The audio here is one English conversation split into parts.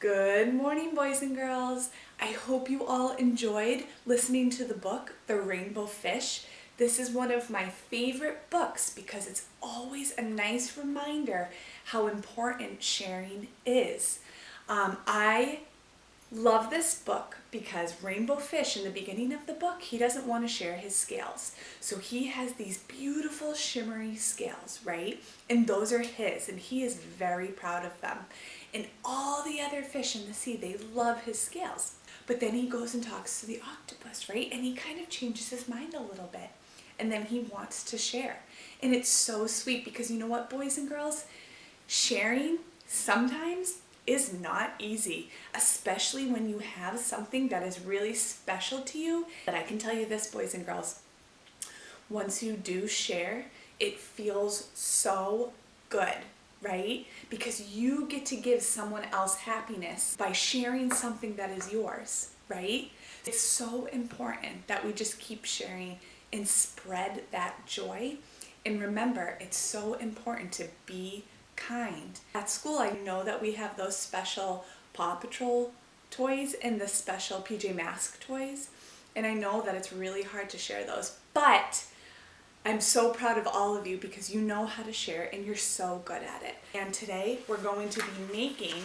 Good morning, boys and girls. I hope you all enjoyed listening to the book, The Rainbow Fish. This is one of my favorite books because it's always a nice reminder how important sharing is. I love this book because Rainbow Fish, in the beginning of the book, he doesn't want to share his scales. So he has these beautiful shimmery scales, right? And those are his, and he is very proud of them. And all the other fish in the sea, they love his scales. But then he goes and talks to the octopus, right? And he kind of changes his mind a little bit. And then he wants to share. And it's so sweet because you know what, boys and girls? Sharing sometimes is not easy, especially when you have something that is really special to you. But I can tell you this, boys and girls, once you do share, it feels so good, right? Because you get to give someone else happiness by sharing something that is yours, right? It's so important that we just keep sharing and spread that joy. And remember, it's so important to be kind. At school, I know that we have those special Paw Patrol toys and the special PJ Masks toys, and I know that it's really hard to share those, but I'm so proud of all of you because you know how to share and you're so good at it. And today we're going to be making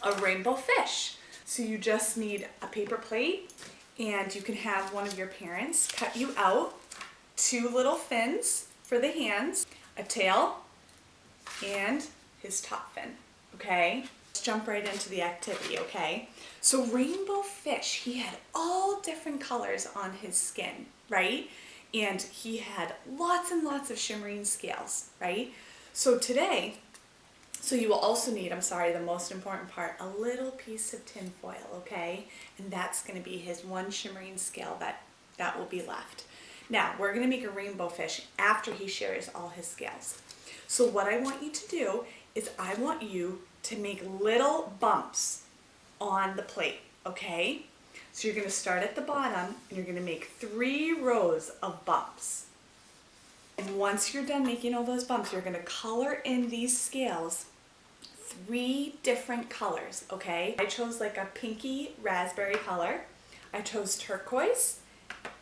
a rainbow fish. So you just need a paper plate, and you can have one of your parents cut you out 2 little fins for the hands, a tail, and his top fin, okay? Let's jump right into the activity, okay? So Rainbow Fish, he had all different colors on his skin, right? And he had lots and lots of shimmering scales, right? So today, you will also need, the most important part, a little piece of tin foil, okay? And that's gonna be his one shimmering scale that will be left. Now, we're gonna make a rainbow fish after he shares all his scales. So what I want you to do is I want you to make little bumps on the plate, okay? So you're gonna start at the bottom and you're gonna make 3 rows of bumps. And once you're done making all those bumps, you're gonna color in these scales 3 different colors, okay? I chose like a pinky raspberry color. I chose turquoise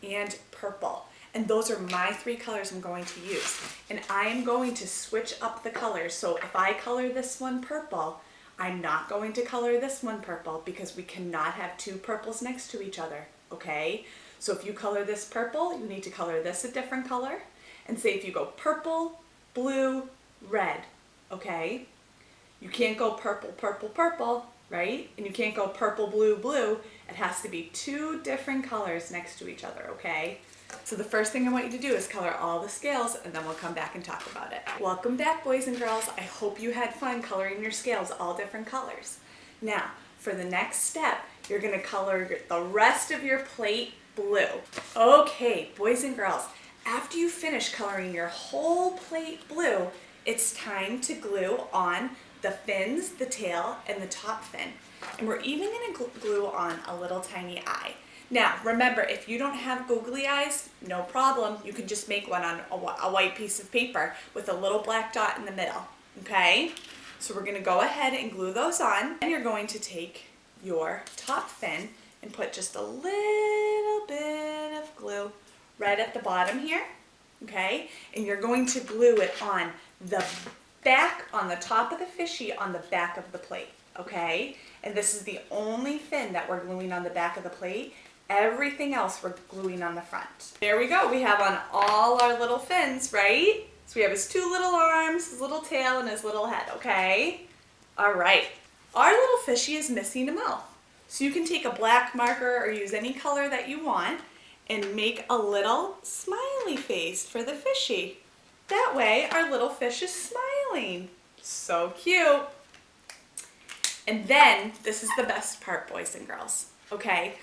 and purple. And those are my 3 colors I'm going to use. And I am going to switch up the colors. So if I color this one purple, I'm not going to color this one purple because we cannot have 2 purples next to each other, okay? So if you color this purple, you need to color this a different color. And say if you go purple, blue, red, okay? You can't go purple, purple, purple, right? And you can't go purple, blue, blue. It has to be 2 different colors next to each other, okay? So the first thing I want you to do is color all the scales, and then we'll come back and talk about it. Welcome back, boys and girls. I hope you had fun coloring your scales all different colors. Now, for the next step, you're gonna color the rest of your plate blue. Okay, boys and girls, after you finish coloring your whole plate blue, it's time to glue on the fins, the tail, and the top fin. And we're even gonna glue on a little tiny eye. Now, remember, if you don't have googly eyes, no problem. You can just make one on a white piece of paper with a little black dot in the middle, okay? So we're gonna go ahead and glue those on. And you're going to take your top fin and put just a little bit of glue right at the bottom here, okay? And you're going to glue it on the back, on the top of the fishy, on the back of the plate, okay? And this is the only fin that we're gluing on the back of the plate. Everything else we're gluing on the front. There we go. We have on all our little fins, right? So we have his 2 little arms, his little tail, and his little head, okay? All right. Our little fishy is missing a mouth. So you can take a black marker or use any color that you want and make a little smiley face for the fishy. That way our little fish is smiling. So cute. And then, this is the best part, boys and girls, okay?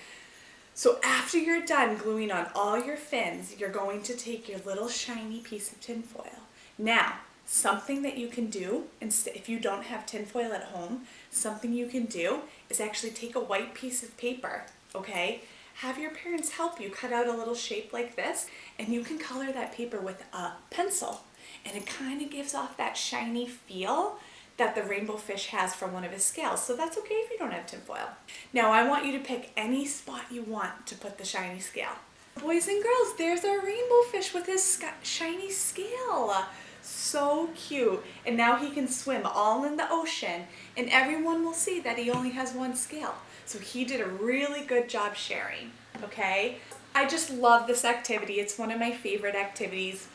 So after you're done gluing on all your fins, you're going to take your little shiny piece of tin foil. Now, something that you can do, if you don't have tin foil at home, something you can do is actually take a white piece of paper, okay? Have your parents help you cut out a little shape like this, and you can color that paper with a pencil. And it kind of gives off that shiny feel that the rainbow fish has from one of his scales. So that's okay if you don't have tinfoil. Now I want you to pick any spot you want to put the shiny scale. Boys and girls, there's our rainbow fish with his shiny scale. So cute. And now he can swim all in the ocean and everyone will see that he only has one scale. So he did a really good job sharing, okay? I just love this activity. It's one of my favorite activities.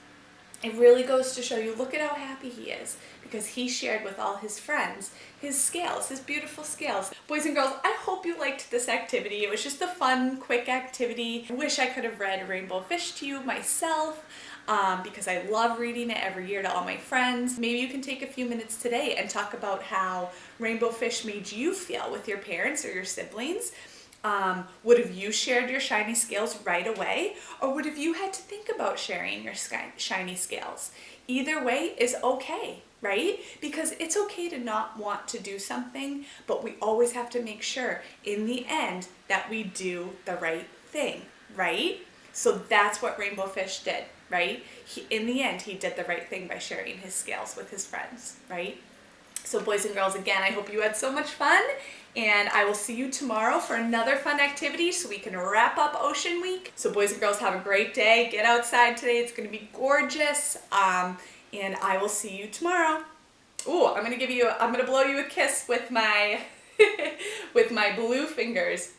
It really goes to show you, look at how happy he is because he shared with all his friends his scales, his beautiful scales. Boys and girls, I hope you liked this activity. It was just a fun, quick activity. I wish I could have read Rainbow Fish to you myself because I love reading it every year to all my friends. Maybe you can take a few minutes today and talk about how Rainbow Fish made you feel with your parents or your siblings. Would have you shared your shiny scales right away, or would have you had to think about sharing your shiny scales? Either way is okay, right? Because it's okay to not want to do something, but we always have to make sure in the end that we do the right thing, right? So that's what Rainbow Fish did, right? In the end, he did the right thing by sharing his scales with his friends, right? So boys and girls, again, I hope you had so much fun, and I will see you tomorrow for another fun activity so we can wrap up Ocean Week. So boys and girls, have a great day. Get outside today. It's going to be gorgeous, and I will see you tomorrow. Ooh, I'm going to blow you a kiss with my, with my blue fingers.